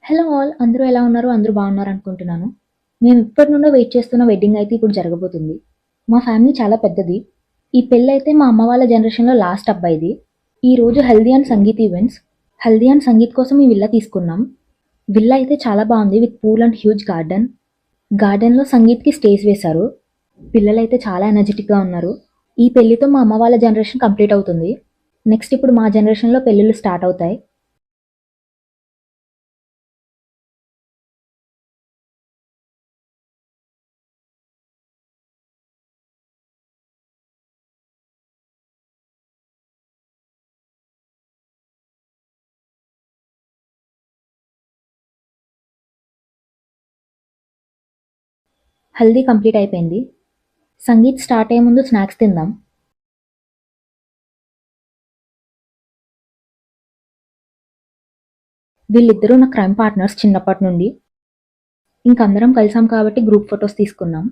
Hello all! అందరూ ఎలా ఉన్నారు? అందరూ బాగున్నారు అనుకుంటున్నాను. మేము ఇప్పటి నుండో వెయిట్ చేస్తున్న వెడ్డింగ్ అయితే ఇప్పుడు జరగబోతుంది. మా ఫ్యామిలీ చాలా పెద్దది. ఈ పెళ్లయితే మా అమ్మ వాళ్ళ జనరేషన్‌లో లాస్ట్ అబ్బాయిది. ఈరోజు haldi and sangeet events. Haldi and sangeet కోసం ఈ విల్లా తీసుకున్నాం. విల్లా అయితే చాలా బాగుంది with pool and huge garden. గార్డెన్‌లో సంగీత్‌కి స్టేజ్ వేశారు. పిల్లలైతే చాలా ఎనర్జిటిక్‌గా ఉన్నారు. ఈ పెళ్లితో మా అమ్మ వాళ్ళ జనరేషన్ కంప్లీట్ అవుతుంది. నెక్స్ట్ ఇప్పుడు మా జనరేషన్‌లో పెళ్ళిళ్ళు స్టార్ట్ అవుతాయి. హల్దీ కంప్లీట్ అయిపోయింది. సంగీత్ స్టార్ట్ అయ్యే ముందు స్నాక్స్ తిందాం. వీళ్ళిద్దరూ నా క్రైమ్ పార్ట్నర్స్ చిన్నప్పటి నుండి. ఇంకందరం కలిసాం కాబట్టి గ్రూప్ ఫొటోస్ తీసుకున్నాం.